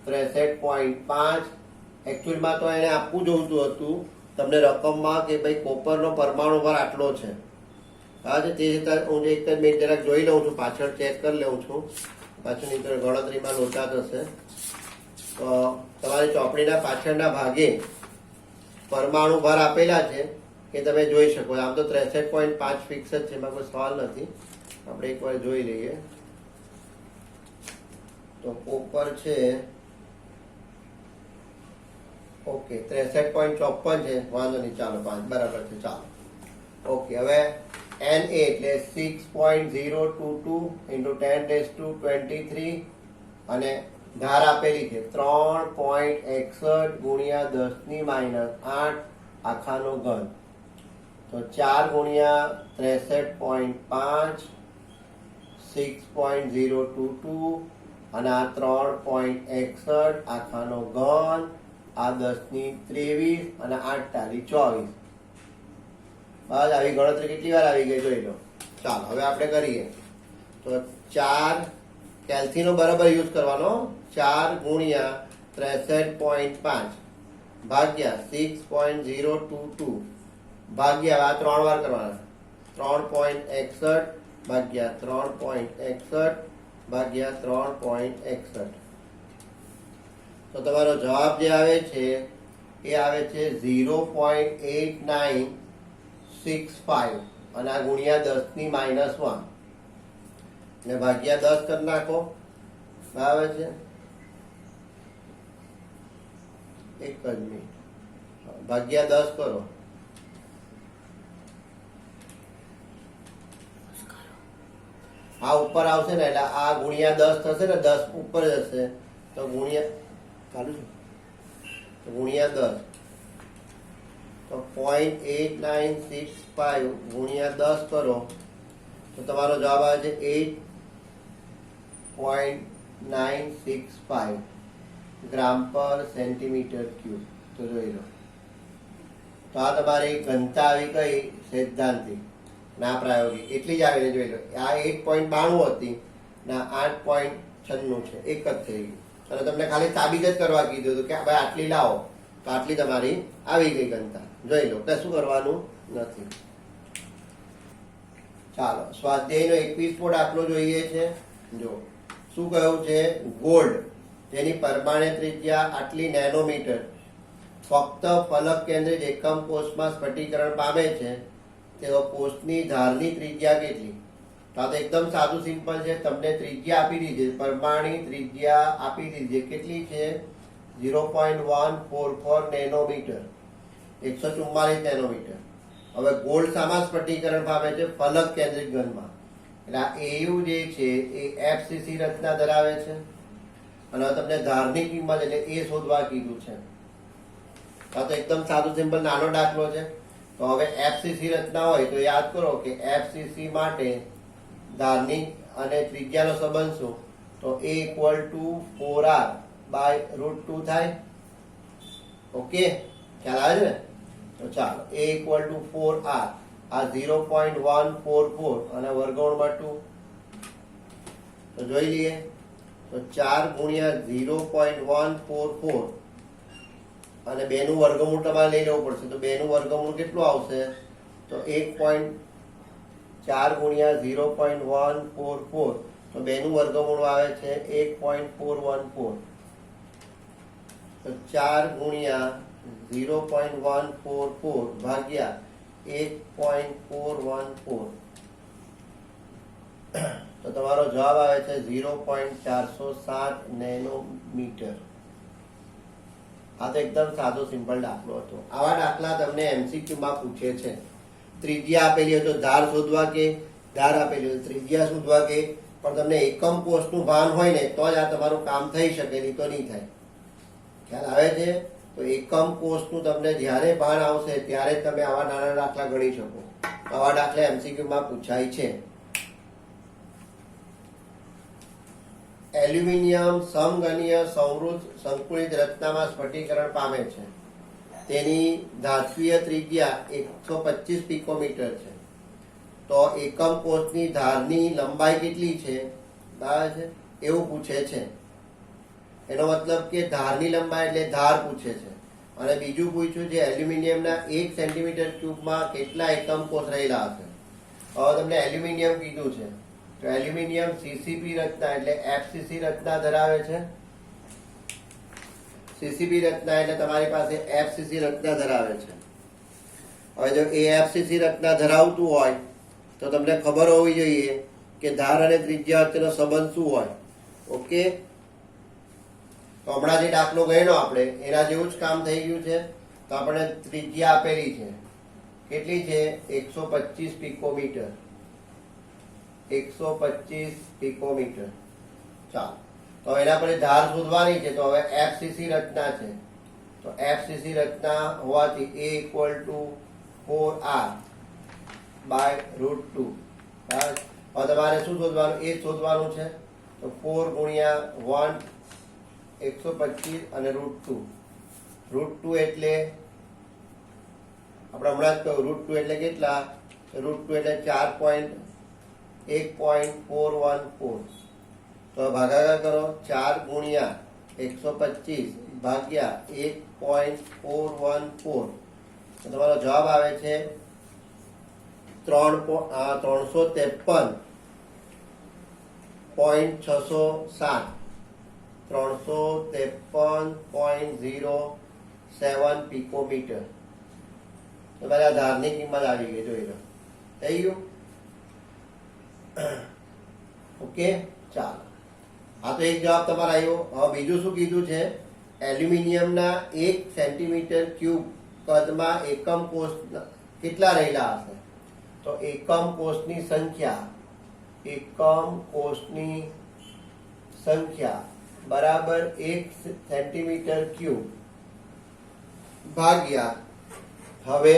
63.5. એકચ્યુઅલમાં તો એને આપવું જોઈતું હતું તમને રકમમાં કે ભાઈ કોપરનો પરમાણુ ભાર આટલો છે. હા તે રીતે હું એક જ મિનિટ જરાક જોઈ લઉં છું, પાછળ ચેક કરી લઉં છું, પાછળની ગણતરીમાં લોચા થશે. તો તમારી ચોપડીના પાછળના ભાગે પરમાણુ ભાર આપેલા છે એ તમે જોઈ શકો. આમ તો 63.5 ફિક્સ જ છે, એમાં કોઈ સવાલ નથી. આપણે એકવાર જોઈ લઈએ. તો કોપર છે ઓકે 63.54 છે, વાંધો નહીં, ચાલો 5 બરાબર છે, ચાલો ઓકે. હવે Na એટલે 6.022 × 10⁻23 અને ધાર આપેલી છે 3.61 × 10⁻8 આખાનો ઘન. તો 4 × 63.5 6.022 અને આ 3.61 આખાનો ઘન, આ 10⁻23 અને 8 તારી 24. બસ આવી ગણતરી કેટલી વાર આવી ગઈ જોઈ લો. ચાલો હવે આપણે કરીએ. તો 4 કેલ્સીનો બરાબર યુઝ કરવાનો. 4 × 63.5 ભાગ્યા 6.022 ભાગ્યા આ 3 વાર કરવાના 3.61 ભાગ્યા 3.61 ભાગ્યા 3.61. તો તમારો જવાબ જે આવે છે એ આવે છે 0.8965 અને આ ગુણ્યા 10⁻1 ને ભાગ્યા 10 કરી નાખો. બરાબર છે, એક જ મિનિટ, ભાગ્યા 10 કરો. આ ઉપર આવશે ને એટલે આ ગુણ્યા 10 થશે ને, 10 ઉપર જશે તો ગુણ્યા ચાલુ છે તો ગુણ્યા 10 તો 0.8965 ગુણ્યા 10 કરો તો તમારો જવાબ આવે છે 8.965 ગ્રામ પર સેન્ટીમીટર ક્યુબ. તો જોઈ લો. તો આ તમારી ઘનતા આવી ગઈ સૈદ્ધાંતિક ના પ્રાયોગિક, એટલી જ આવીને જોઈ લો. આ 8.92 હતી ના 8.96 છે, એક જ થઈ ગઈ. અને તમને ખાલી સાબિત જ કરવા કીધું હતું કે ભાઈ આટલી લાવો, તો આટલી તમારી આવી ગઈ ઘનતા. જોઈ લો, કશું કરવાનું નથી. ચાલો સ્વાધ્યાયનો 21મો દાખલો જોઈએ છે. જો શું કહ્યું છે, ગોલ્ડ તેની પરમાણ્ય ત્રિજ્યા આટલી નેનોમીટર ફક્ત ફલક કેન્દ્રિત એકમ કોષમાં સ્ફટિકરણ પામે છે, તેઓ કોષની ધારની ત્રિજ્યા કેટલી? તો આ તો એકદમ સાદું સિમ્પલ છે. તમને ત્રિજ્યા આપી દીધી છે, પરમાણ્ય ત્રિજ્યા આપી દીધી છે. કેટલી છે? 0.144 નેનોમીટર, 144 નેનોમીટર. હવે ગોલ્ડ સામા સ્ફટિકરણ પામે છે? ફલક કેન્દ્રિત ઘનમાં. એટલે આ AU જે છે એ FCC રચના ધરાવે છે. અને હવે તમને ધારની કિંમત એટલે એ શોધવા કીધું છે. આ તો એકદમ સાદું સિમ્પલ નાનો દાખલો છે. તો હવે FCC રચના હોય તો યાદ કરો કે FCC માટે ધારની અને ત્રિજ્યાનો સંબંધ શું? તો A = 4r/√2 થાય. ઓકે, ખ્યાલ આવે છે ને? તો ચાલો A = 4r, આ 0.144 અને વર્ગમૂળમાં 2. તો જોઈ લઈએ. તો 4 × 0.144 અને 2 નું વર્ગમૂળ તમારે લઈ લેવું પડશે. તો 2 નું વર્ગમૂળ કેટલું આવશે? તો 1.4 × 0.144 તો 2 નું વર્ગમૂળ આવે છે 1.414. તો 4 × 0.144 ભાગ્યા 1.414 તો તમારો જવાબ આવે છે 0.407 નેનોમીટર. આ તો એકદમ સાદો સિમ્પલ દાખલો હતો. આવા દાખલા તમને MCQ માં પૂછે છે. ત્રિજ્યા આપેલી હોય તો ધાર શોધવા કે, ધાર આપેલી હોય તો ત્રિજ્યા શોધવા કે, પણ તમને એકમ કોષનું ભાન હોય ને તો જ આ તમારું કામ થઈ શકે, નહીં તો નહીં થાય. ખ્યાલ આવે છે? તો એકમ કોષનું તમને જ્યારે ભાન આવશે ત્યારે તમે આવા નાના દાખલા ગણી શકો. આવા દાખલા MCQ માં પૂછાય છે. એલ્યુમિનિયમ સમઘનીય સંવૃત સંકુલિત રચનામાં સ્ફટિકરણ પામે છે. તેની ધાત્વીય ત્રિજ્યા 125 પિકોમીટર છે. તો એકમ કોષની ધારની લંબાઈ કેટલી છે? બરાબર છે, એવું પૂછે છે. એનો મતલબ કે ધારની લંબાઈ એટલે ધાર પૂછે છે. અને બીજું પૂછ્યું છે એલ્યુમિનિયમના 1 સેન્ટીમીટર ક્યુબમાં કેટલા એકમ કોષ રહેલા હશે. હવે તમને એલ્યુમિનિયમ કીધું છે તો એલ્યુમિનિયમ સીસીપી રચના એટલે એફસીસી રચના ધરાવે છે. સીસીપી રચના એટલે તમારી પાસે એફસીસી રચના ધરાવે છે. હવે જો એ એફસીસી રચના ધરાવતું હોય તો તમને ખબર હોવી જોઈએ કે ધાર અને ત્રિજ્યા વચ્ચેનો સંબંધ શું હોય. ઓકે, તો હમણાં જે દાખલો ગણ્યો આપણે એના જેવું જ કામ થઈ ગયું છે. તો આપણે ત્રિજ્યા આપેલી છે, કેટલી છે? 125 પિકોમીટર. 125 પિકોમીટર. ચાલો, તો એના પર ધાર શોધવાની છે. તો હવે એફસીસી રચના છે, તો એફસીસી રચના હોવાથી A = 4R બાય √2. હવે તમારે શું શોધવાનું? એ શોધવાનું છે. તો 4 ગુણ્યા 1 125 અને √2. √2 એટલે આપણે હમણાં જ કહ્યું √2 એટલે કેટલા? √2 એટલે 1.414. તો ભાગાકાર કરો. 4 ગુણ્યા 125 ભાગ્યા 1.414. તો તમારો જવાબ આવે છે 353.607. 353.07 પિકોમીટર. તમારે આ ધારની કિંમત આવી ગઈ, જોઈ લો. થઈ ગયું? ઓકે, ચાલો. આ તો એક જવાબ તમારો આવ્યો. હવે બીજું શું કીધું છે? એલ્યુમિનિયમના 1 સેન્ટીમીટર ક્યુબ કદમાં એકમ કોષ કેટલા રહેલા હશે? તો એકમ કોષની સંખ્યા બરાબર 1 સેન્ટીમીટર ક્યુબ ભાગ્યા, હવે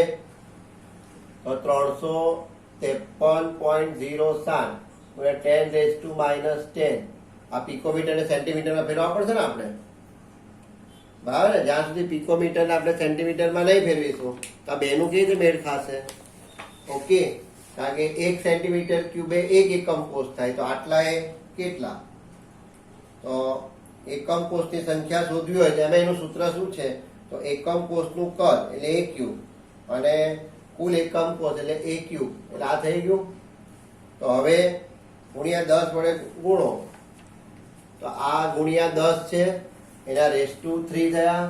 353.07 10⁻⁻10. આ પિકોમીટર ને સેન્ટીમીટરમાં ફેરવવા પડશે ને આપણે, બરાબર ને? જ્યાં સુધી પિકોમીટર ને આપણે સેન્ટીમીટરમાં નહીં ફેરવીશું તો આ બેનું કેવી રીતે મેળ ખાશે? ઓકે, કારણ કે 1 સેન્ટીમીટર ક્યુબે 1 એકમ કોષ થાય. તો આટલા એ કેટલા? તો એકમ કોષની સંખ્યા શોધવી હોય તો એમાં એનું સૂત્ર શું છે? તો એકમ કોષનું કદ એટલે A ક્યુબ અને કુલ એકમ કોષ એટલે A ક્યુબ. એટલે આ થઈ ગયું. તો હવે ગુણ્યા 10 વડે ગુણો. તો આ ગુણ્યા 10 છે, એના √3 થયા.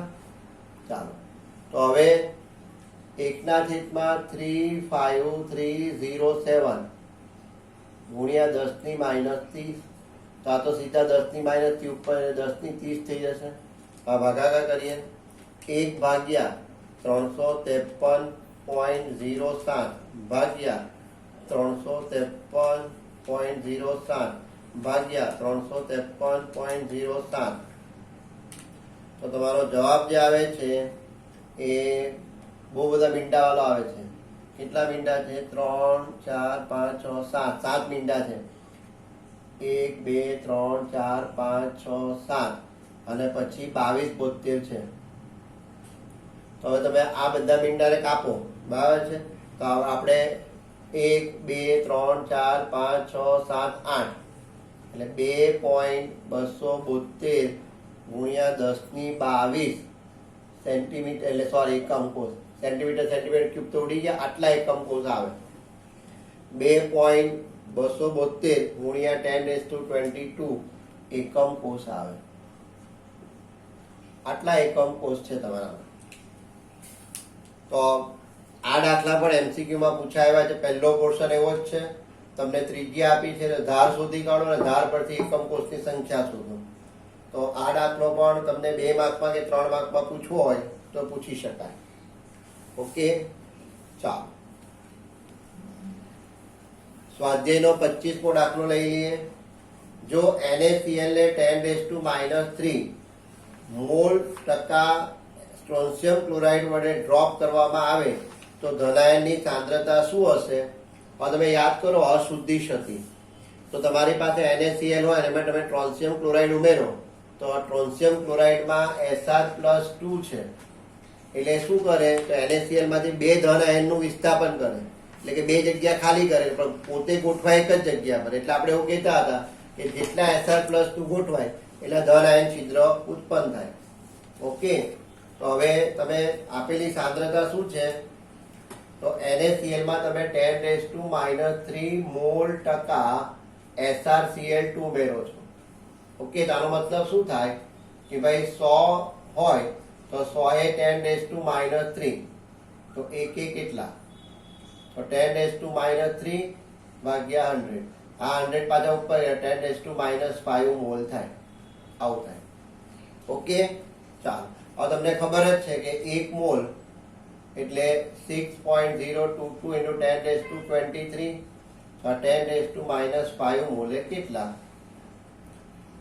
ચાલો, તો હવે 1/3507 ગુણ્યા 10⁻30. તો આ તો સીધા 10⁻30 ઉપર 10⁻30 થઈ જશે. આ ભાગાકાર કરીએ. 1 ભાગ્યા 353.07 ભાગ્યા 353.07 ભાગ્યા 353.07. તો તમારો જવાબ જે આવે છે એ બહુ બધા મીંડા વાળો આવે છે. કેટલા મીંડા છે? 3 4 5 6 7. 7 મીંડા છે. 1 2 3 4 5 6 7 અને પછી 22 72 છે. તો હવે તમે આ બધા મીંડાને કાપો, બરાબર છે? તો આપણે 1 2 3 4 5 6 7 8 એટલે 2.272 ગુણ્યા 10⁻22 સેન્ટીમીટર એટલે સોરી એકમ કોષ. સેન્ટીમીટર ક્યુબ તો ઉડી ગયા. આટલા એકમ કોષ આવે. 2.272 ગુણ્યા 10⁻22 એકમ કોષ આવે. આટલા એકમ કોષ છે તમારા. તો આ દાખલા પણ MCQ માં પૂછાયા છે. પહેલો પોર્શન એવો જ છે. તમને ત્રિજ્યા આપી છે, ધાર શોધી કાઢો અને ધાર પરથી એકમ કોષની સંખ્યા શોધો. તો આ દાખલો પણ તમને 2 માર્કમાં કે 3 માર્કમાં પૂછવો હોય તો પૂછી શકાય. ઓકે, ચાલો. સ્વાધ્યાયનો 25મો દાખલો લઈ લઈએ. જો NaCl ને 10⁻³ મોલ ટકા સ્ટ્રોન્શિયમ ક્લોરાઇડ વડે ડ્રોપ કરવામાં આવે તો ધનાયનની સાંદ્રતા શું હશે? હવે તમે યાદ કરો અશુદ્ધિ ક્ષતિ. તો તમારી પાસે NaCl હોય અને એમાં તમે ટ્રોન્શિયમ ક્લોરાઇડ ઉમેરો તો આ ટ્રોન્શિયમ ક્લોરાઇડમાં Sr+2 છે. એટલે શું કરે? તો NaCl માંથી 2 ધન આયનનું વિસ્થાપન કરે, એટલે કે 2 જગ્યા ખાલી કરે, પણ પોતે ગોઠવાય એક જ જગ્યા પર. એટલે આપણે એવું કહેતા હતા કે જેટલા Sr+2 ગોઠવાય એટલે ધન આયન છિદ્ર ઉત્પન્ન થાય. ઓકે, તો હવે તમે આપેલી સાંદ્રતા શું છે? તો NaCl માં તમે 10⁻³ મોલ ટકા SrCl2 ઉમેરો છો. ઓકે, તો આનો મતલબ શું થાય કે ભાઈ 100 હોય તો 100 એ 10⁻³ તો એક કેટલા? તો 10⁻³ ભાગ્યા 100. આ 100 પાછા ઉપર 10⁻⁵ મોલ થાય. આવું થાય. ઓકે, ચાલો. હવે તમને ખબર જ છે કે 1 મોલ એટલે 6.022 into 10⁻23. તો 10⁻⁵ મોલ એ કેટલા?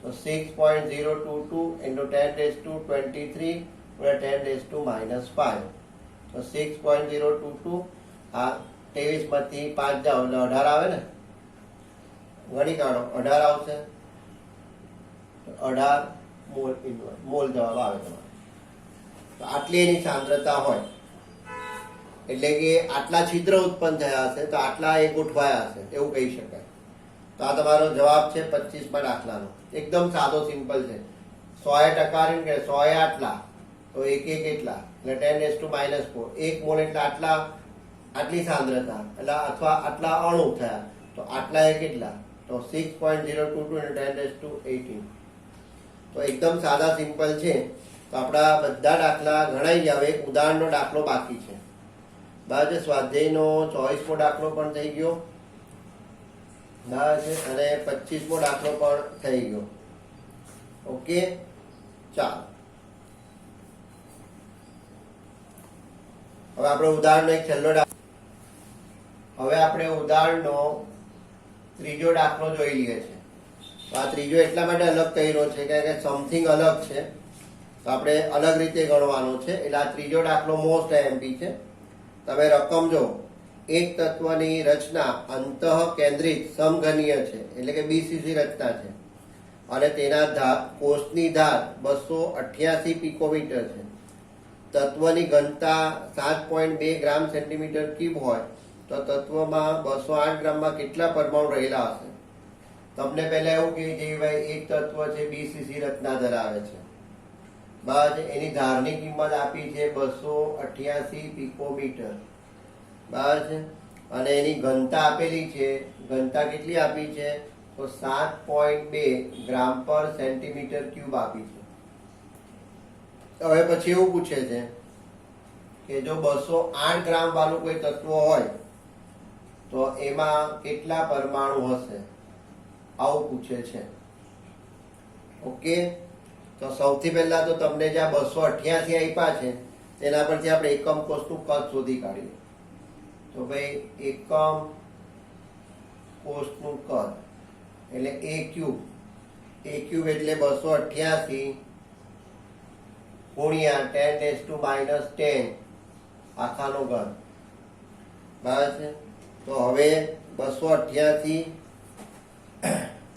તો 6.022 into 10⁻23 10⁻⁵. તો 6.022 આ 23 માંથી 5 જાઓ એટલે 18 આવે ને? ગણી કાઢો, 18 આવશે. 18 મોલ જવાબ આવે તમારો. તો આટલી એની સાંદ્રતા હોય એટલે કે આટલા છિદ્ર ઉત્પન્ન થયા હશે તો આટલા એ ગોઠવાયા હશે એવું કહી શકાય. તો આ તમારો જવાબ છે 25મા દાખલાનો. એકદમ સાદો સિમ્પલ છે. 100% કે 100 આટલા તો એક કેટલા? એટલે 10⁻⁴. 1 મોલ એટલે આટલી સાંદ્રતા એટલે અથવા આટલા અણુ થયા તો આટલા એ કેટલા? તો 6.022 into 10⁻18. તો એકદમ સાદા સિમ્પલ છે. તો આપણા બધા દાખલા ગણાઈ ગયા. હવે એક ઉદાહરણનો દાખલો બાકી છે. બરાબર. સ્વાધ્યાયનો 24મો દાખલો પણ થઈ ગયો. બરાબર. અને 25મો દાખલો પણ થઈ ગયો. ઓકે, ચાલો. હવે આપણે ઉદાહરણનો એક છેલ્લો દાખલો. હવે આપણે ઉદાહરણનો ત્રીજો દાખલો જોઈ લઈએ છે. તો આ ત્રીજો એટલા માટે અલગ કર્યો છે કારણ કે સમથિંગ અલગ છે. તો આપણે અલગ રીતે ગણવાનો છે. એટલે આ ત્રીજો દાખલો મોસ્ટ આઈએમપી છે. તમે રકમ જો, એક તત્વની રચના અંતઃ કેન્દ્રિત સમઘનીય છે એટલે કે BCC રચના છે અને તેના કોષની ધાર 288 પિકોમીટર છે. તત્વની ઘનતા 7.2 ગ્રામ સેન્ટીમીટર ક્યુબ હોય તો તત્વમાં 208 ગ્રામમાં કેટલા પરમાણુ રહેલા હશે? તમને પહેલા એવું કહે છે ભાઈ એક તત્વ છે BCC રચના ધરાવે છે. બસ એની ધારની કિંમત આપી છે 288 પિકોમીટર. બસ અને એની ઘનતા આપેલી છે. ઘનતા કેટલી આપી છે? તો 7.2 ગ્રામ પર સેન્ટીમીટર ક્યુબ આપી છે. હવે પછી એવું પૂછે છે કે જો 208 ગ્રામ વાળું કોઈ તત્વ હોય તો એમાં કેટલા પરમાણુ હશે? આવું પૂછે છે. ઓકે, તો સૌથી પહેલા તો તમને જ્યાં 288 આપ્યા છે તેના પરથી આપણે એકમ કોષનું કદ શોધી કાઢીએ. તો ભાઈ એકમ કોષનું કદ એટલે A ક્યુબ. A ક્યુબ એટલે 288 ગુણ્યા 10⁻10 આખાનો ઘન. બરાબર છે. તો હવે 288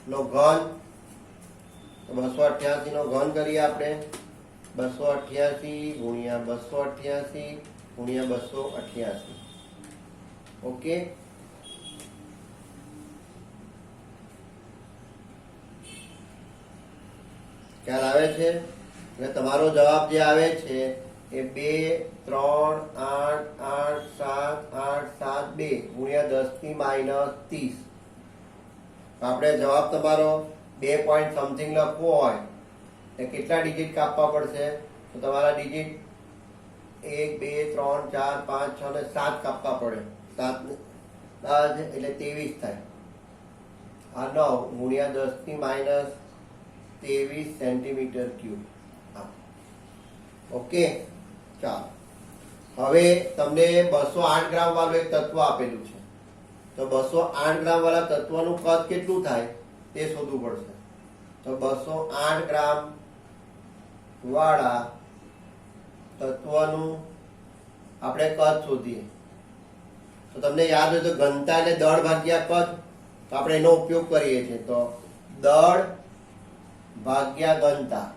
નો ઘન, 288 નો ઘન કરીએ આપણે. 288 ગુણ્યા 288 ગુણ્યા 288. ઓકે, ખ્યાલ આવે છે? એટલે તમારો જવાબ જે આવે છે એ 2 3 8 8 7 8 7 2 ગુણ્યા 10⁻30. આપણે જવાબ તમારો 2 પોઈન્ટ સમથિંગ લખવો હોય તો કેટલા ડિજિટ કાપવા પડશે? તો તમારા ડિજિટ 1 2 3 4 5 6 ને 7 કાપવા પડે. 7 એટલે 23 થાય. આ 9 ગુણ્યા 10⁻23 સેન્ટીમીટર ક્યુબ. ઓકે, ચાલો. હવે તમને 208 ગ્રામ વાળું એક તત્વ આપેલું છે. તો 208 ગ્રામ વાળા તત્વનું કદ કેટલું થાય તે શોધવું પડશે. તો 208 ગ્રામ વાળા તત્વનું આપણે કદ શોધીએ. તો તમને યાદ હોય તો ઘનતા એટલે દળ ભાગ્યા કદ. તો આપણે એનો ઉપયોગ કરીએ છીએ. તો દળ ભાગ્યા ઘનતા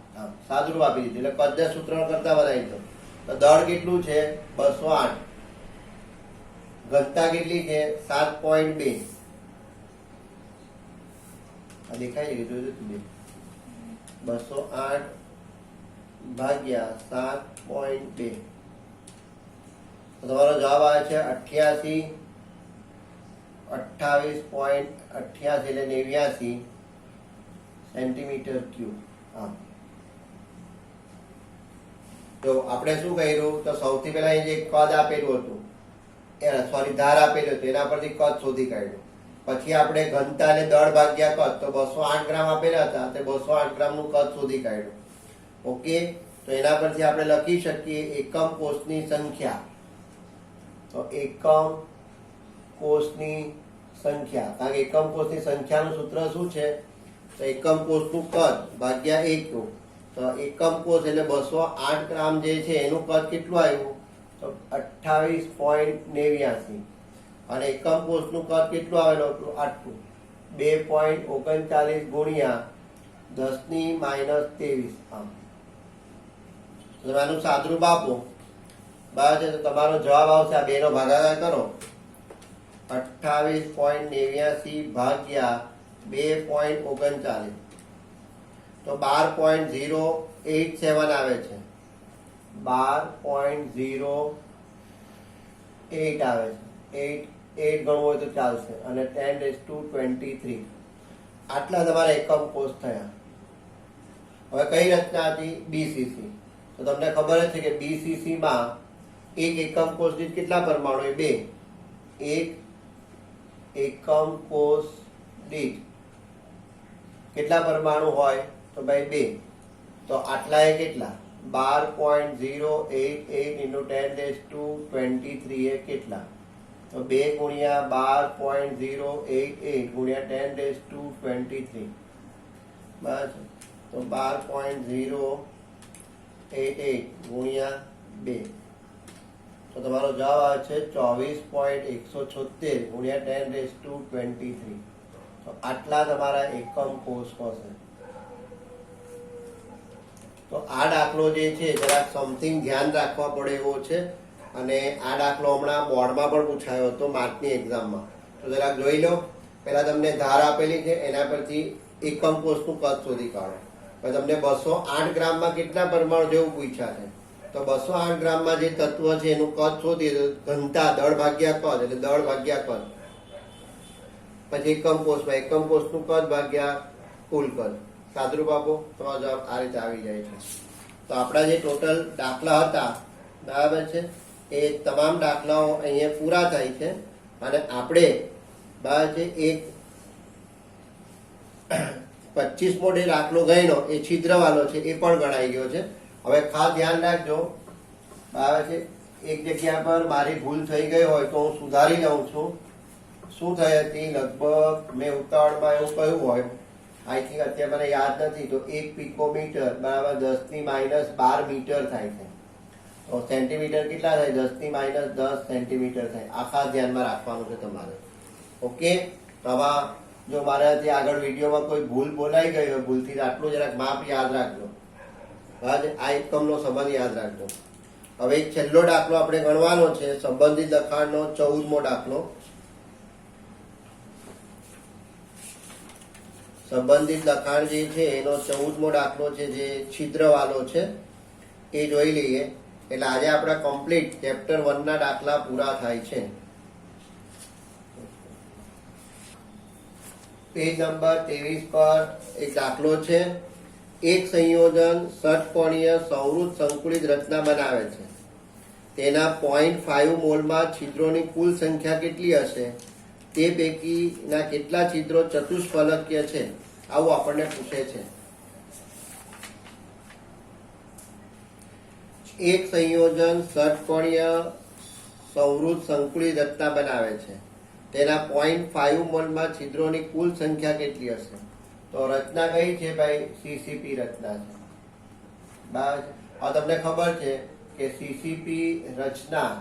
સાદુરૂપ આપી દીધું એટલે કદને સૂત્ર કરતા બનાવી દો. તો દળ કેટલું છે? 208. ઘનતા કેટલી છે? 7.2. આ દેખાય છે? જોજો તું 208 ભાગ્યા 7.2, તો તમારો જવાબ આવે છે 28.88 એટલે 89 સેન્ટીમીટર ક્યુબ. આમ તો આપણે શું કર્યું, તો સૌથી પહેલા અહીં જે કદ આપેલું હતું, સોરી ધાર આપેલું હતું, એના પરથી કદ શોધી કાઢ્યું. પછી આપણે ઘનતા અને દળ ભાગ્યા કદ, તો 208 ગ્રામ આપેલા હતા, તે 208 ગ્રામનું કદ શોધી કાઢ્યું. ઓકે, તો એના પરથી આપણે લખી શકીએ એકમ કોષની સંખ્યા. તો એકમ કોષની સંખ્યા, કારણ કે એકમ કોષની સંખ્યાનું સૂત્ર શું છે, તો એકમ કોષનું કદ ભાગ્યા એકમ. તો એકમ કોષ એટલે 208 ગ્રામ જે છે એનું કદ કેટલું આવ્યું, તો 28.89, અને એકમ કોષનું કદ કેટલું આવેલું હતું, આટલું 2.39 ગુણ્યા 10⁻23. આમ આનું સાદરૂપ આપો, બરાબર છે, તો તમારો જવાબ આવશે, આ 2 નો ભાગાકાર કરો, 28.89 ભાગ્યા 2.39, તો 12.087 આવે છે, 12.08 આવે છે. 8 ગણવું હોય તો ચાલશે, અને 10⁻23 આટલા તમારા એકમ કોષ થયા. હવે કઈ રચના હતી, બીસીસી. તો તમને ખબર જ છે કે બીસીસી માં એક એકમ કોષ દીઠ કેટલા પરમાણુ હોય, 2. એક એકમ કોષ દીઠ કેટલા પરમાણુ હોય, તો ભાઈ 2. તો આટલા એ કેટલા, 12.088 × 10⁻23 એ કેટલા, તો 2 ગુણ્યા 12.088 ગુણ્યા 10⁻23, બરાબર. તો 12.088 ગુણ્યા 2, તો તમારો જવાબ આવે છે 24.176 ગુણ્યા 10⁻23. તો આટલા તમારા એકમ કોષ હશે. તો આ દાખલો જે છે જરાક સમથિંગ ધ્યાન રાખવા પડે એવો છે, અને આ દાખલો હમણાં બોર્ડમાં પણ પૂછાયો હતો માર્ચની એક્ઝામમાં. તો જરાક જોઈ લો. પહેલા તમને ધાર આપેલી છે, એના પરથી એકમ કોષનું કદ શોધી કાઢો. પછી તમને 208 ગ્રામમાં કેટલા પરમાણુ જેવું પૂછ્યા છે, તો 208 ગ્રામમાં જે તત્વ છે એનું કદ શોધીએ, તો ઘનતા દળ ભાગ્યા કદ એટલે દળ ભાગ્યા કદ. પછી એકમ કોષનું કદ ભાગ્યા કુલ કદ. સાદરૂપ આપો તો જવાબ આ રીતે આવી જાય છે. તો આપણા જે ટોટલ દાખલા હતા, બરાબર છે, એ તમામ દાખલાઓ અહીંયા પૂરા થાય છે. અને આપણે બરાબર છે એક 25મો જે દાખલો ગણ્યો એ છિદ્રવાળો છે, એ પણ ગણાઈ ગયો છે. હવે ખાસ ધ્યાન રાખજો, બરાબર છે, એક જગ્યા પર મારી ભૂલ થઈ ગઈ હોય તો હું સુધારી લઉં છું. શું થઈ હતી, લગભગ મેં ઉતાવળમાં એવું કહ્યું હોય, આઈ થિંક અત્યારે મને યાદ નથી, તો 1 પિકોમીટર બરાબર 10⁻12 મીટર થાય છે. તો સેન્ટીમીટર કેટલા થાય, 10⁻10 સેન્ટીમીટર થાય. આ ખાસ ધ્યાનમાં રાખવાનું છે તમારે. ઓકે, તો આમાં જો મારાથી આગળ વિડીયોમાં કોઈ ભૂલ બોલાઈ ગઈ હોય, ભૂલથી આટલું જરાક માપ યાદ રાખજો, બરાબર. આ એકમનો સંબંધ યાદ રાખજો. હવે એક છેલ્લો દાખલો આપણે ગણવાનો છે, સંબંધિત લખાણનો 14મો દાખલો. સંબંધિત લખાણ જે છે એનો 14મો દાખલો છે, જે છિદ્રવાળો છે, એ જોઈ લઈએ. એટલે આજે આપણા કમ્પ્લીટ ચેપ્ટર 1 ના દાખલા પૂરા થાય છે. પેજ નંબર 23 પર એક દાખલો છે. એક સંયોજન ષટકોણીય સંવૃત સંકુલિત રચના બનાવે છે. તેના 0.5 મોલમાં છિદ્રોની કુલ સંખ્યા કેટલી હશે, તે પૈકીના કેટલા છિદ્રો ચતુષ્ફલકીય છે, આવું આપણને પૂછે છે. એક સંયોજન ષટકોણીય સંવૃત સંકુલિત રચના બનાવે છે. તેના 0.5 મોલમાં છિદ્રોની કુલ સંખ્યા કેટલી હશે? તો રચના કઈ છે ભાઈ? સીસીપી રચના છે. બરાબર. હવે તમને ખબર છે કે સીસીપી રચના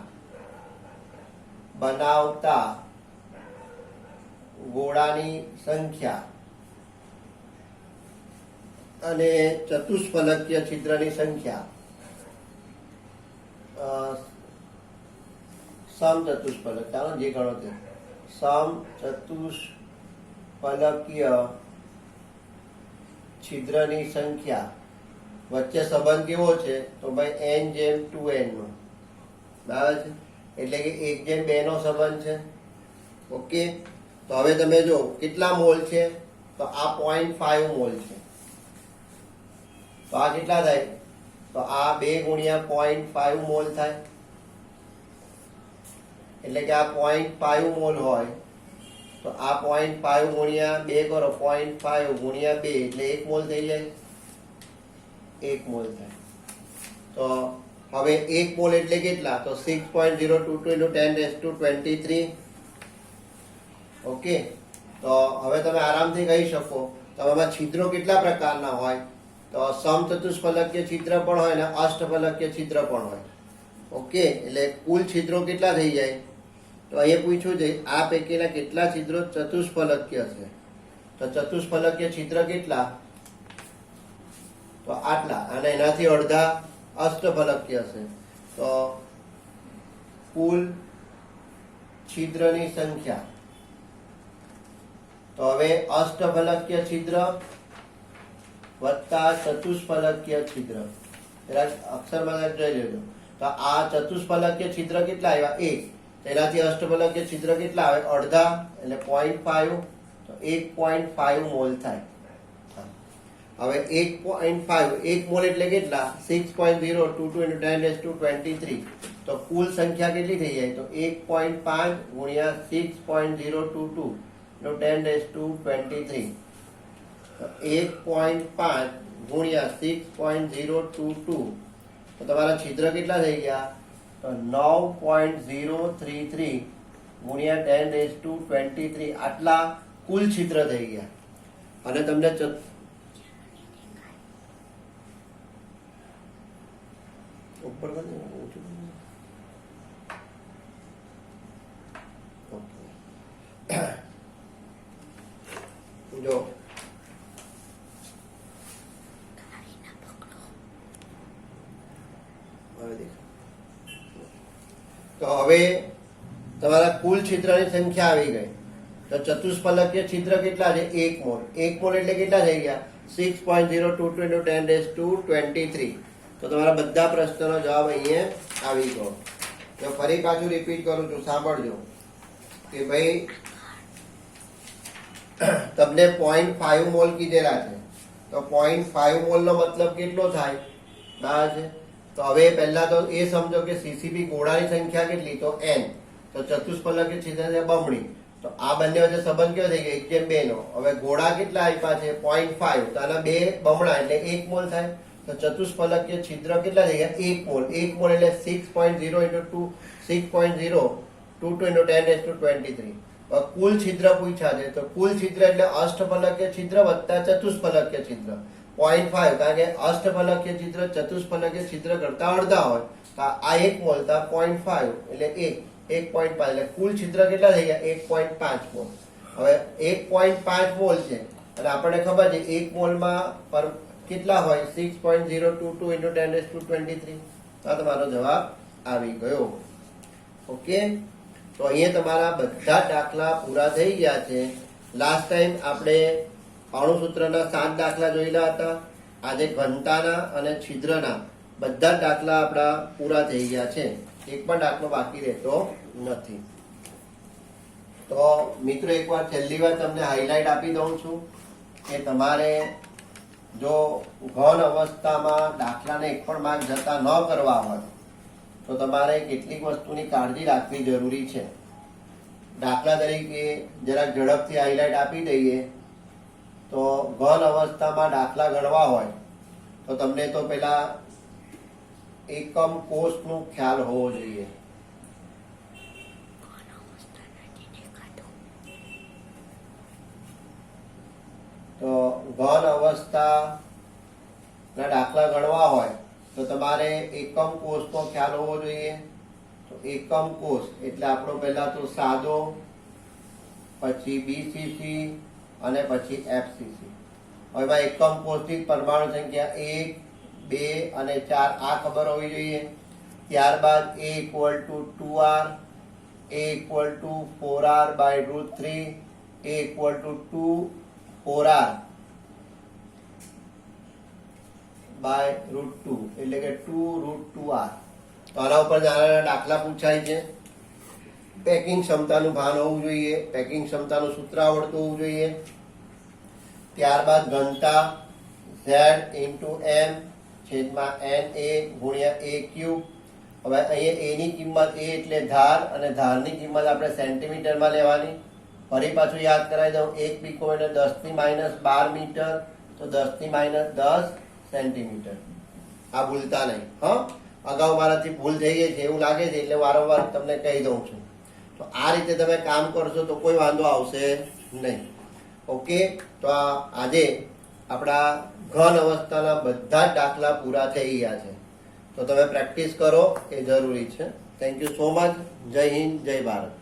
બનાવતા ગોળાની સંખ્યા અને ચતુષ્ફલકીય છિદ્રની સંખ્યા સમચતુષ્ફલક, ચાલો જે ગણો તે સમચતુષ્ફલકીય છિદ્રની સંખ્યા વચ્ચે સંબંધ કેવો છે તો ભાઈ n/2n નો, બરાબર છે, એટલે કે 1/2 નો સંબંધ છે. ઓકે, તો હવે તમે જો કેટલા મોલ છે તો આ 0.5 મોલ છે, તો આ કેટલા થાય તો આ 2 ગુણ્યા 0.5 મોલ થાય, એટલે કે આ 0.5 મોલ હોય તો આ 0.5 ગુણ્યા 2 કરો, 0.5 ગુણ્યા 2 એટલે 1 મોલ થઈ જાય, 1 મોલ થાય. તો હવે 1 મોલ એટલે કેટલા તો 6.022 × 10⁻23. ઓકે, તો હવે તમે આરામથી કહી શકો તો આમાં છિદ્રો કેટલા પ્રકારના હોય તો સમચતુષ્ફલકીય છિદ્ર પણ હોય ને અષ્ટફલકીય છિદ્ર પણ હોય. ઓકે, એટલે કુલ છિદ્રો કેટલા થઈ જાય તો અહીંયા પૂછ્યું છે આ પૈકીના કેટલા છિદ્રો ચતુષ્ફલકીય છે, તો ચતુષ્ફલકીય છિદ્ર કેટલા તો આટલા, અને એનાથી અડધા અષ્ટફલકીય છે. તો કુલ છિદ્રની સંખ્યા, તો હવે અષ્ટફલકીય છિદ્ર વત્તા ચતુષ્ફલકીય છિદ્ર, અક્ષરમાં જોઈ લેજો. તો આ ચતુષ્ફલકીય છિદ્ર કેટલા આવ્યા 1, તેનાથી અષ્ટફલકીય છિદ્ર કેટલા આવે અડધા, એટલે 0.5, તો 1.5 મોલ થાય. હવે 1.5 મોલ એટલે કેટલા 6.022 × 10⁻23. તો કુલ સંખ્યા કેટલી થઈ જાય તો 1.5 ગુણ્યા 6.022 × 10⁻23. 1.5 ગુણ્યા 6.022, તો તમારા છિદ્ર કેટલા થઈ ગયા તો 9.033 ગુણ્યા 10⁻23, આટલા કુલ છિદ્ર થઈ ગયા. અને તમને ઉપર જો તો હવે તમારા કુલ છિદ્રની સંખ્યા આવી ગઈ. તો ચતુષ્ફલકીય છિદ્ર કેટલા છે 1 મોલ, 1 મોલ એટલે કેટલા થઈ ગયા 6.022 × 10⁻23. તો તમારા બધા પ્રશ્નોનો જવાબ અહીંયા આવી ગયો. તો ફરી પાછું રિપીટ કરું છું, સાંભળજો કે ભાઈ તમને 0.5 મોલ કીધેલા છે, તો 0.5 મોલ નો મતલબ કેટલો થાય બરાબર છે. તો હવે પહેલા તો એ સમજો કે સીસીપી ગોળાની સંખ્યા કેટલી તો n, તો ચતુષ્ફલકીય છિદ્ર છે બમણી, તો આ બંને વચ્ચે સંબંધ કેવો થઈ ગયો 1/2 નો. હવે ગોળા કેટલા આપ્યા છે 0.5, તો આના 2 બમણા એટલે 1 મોલ થાય. તો ચતુષ્ફલકીય છિદ્ર કેટલા થઈ ગયા 1 મોલ, 1 મોલ એટલે 6.0 × 10⁻23. કુલ છિદ્ર પૂછ્યા છે, તો કુલ છિદ્ર એટલે અષ્ટફલકીય છિદ્ર વત્તા ચતુષ્ફલકીય છિદ્ર 0.5, કારણ કે અષ્ટફલકીય છિદ્ર ચતુષ્ફલકીય છિદ્ર કરતા અડધા હોય, તો આ 1 મોલ તો 0.5 એટલે 1.5, એટલે કુલ છિદ્ર કેટલા થઈ ગયા 1.5 મોલ. હવે 1.5 મોલ છે અને આપણને ખબર છે 1 મોલમાં કેટલા હોય 6.022 × 10⁻23. તો તમારો જવાબ આવી ગયો. ઓકે, તો અહીંયા તમારા બધા દાખલા પૂરા થઈ ગયા છે. લાસ્ટ ટાઈમ આપણે અણુસૂત્રના 7 દાખલા જોયેલા હતા. આજે ઘનતાના અને છિદ્રના બધા દાખલા આપણા પૂરા થઈ ગયા છે, એક પણ દાખલો બાકી રહેતો નથી. તો મિત્રો એકવાર છેલ્લી વાર તમને હાઇલાઇટ આપી દઉં છું કે તમારે જો ઘન અવસ્થામાં દાખલાને એક પણ માર્ક જતા ન કરવા હોય તો તમારે કેટલીક વસ્તુની કાળજી રાખવી જરૂરી છે. દાખલા તરીકે જરાક ઝડપથી હાઇલાઇટ આપી દઈએ તો ઘન અવસ્થામાં દાખલા ગણવા હોય તો તમને તો પેલા એકમ કોષનો ખ્યાલ હોવો જોઈએ. તો ઘન અવસ્થાના દાખલા ગણવા હોય તો તમારે એકમ કોષનો ખ્યાલ હોવો જોઈએ. તો એકમ કોષ એટલે આપણો પહેલા તો સાદો, પછી બીસીસી અને પછી એફસીસી. હવે એકમ કોષની પરમાણુ સંખ્યા 1, 2 અને 4 આ ખબર હોવી જોઈએ. ત્યારબાદ A = 2R, A = 4R/√3, A = 2 4R by √2 એટલે કે 2√2r. તો આના ઉપર નાના દાખલા પૂછાય છે. પેકિંગ ક્ષમતાનું ભાન હોવું જોઈએ, પેકિંગ ક્ષમતાનું સૂત્ર આવડતું હોવું જોઈએ. ત્યારબાદ ઘનતા z ઇન્ટુ m છેદમાં na ગુણ્યા a ક્યુબ. હવે અહીંયા a ની કિંમત a એટલે ધાર અને ધારની કિંમત આપણે સેન્ટીમીટરમાં લેવાની. ફરી પાછું યાદ કરાવી દઉં, 1 પીકો એટલે 10⁻12 મીટર, તો 10⁻10 સેન્ટીમીટર. આ ભૂલતા નહીં. હા, અગાઉ મારાથી ભૂલ થઈ ગઈ છે એવું લાગે છે એટલે વારંવાર તમને કહી દઉં છું. તો આ રીતે તમે કામ કરશો તો કોઈ વાંધો આવશે નહીં. ઓકે, તો આજે આપણા ઘન અવસ્થાના બધા જ દાખલા પૂરા થઈ ગયા છે. તો તમે પ્રેક્ટિસ કરો એ જરૂરી છે. Thank you so much. જય હિન્દ, જય ભારત.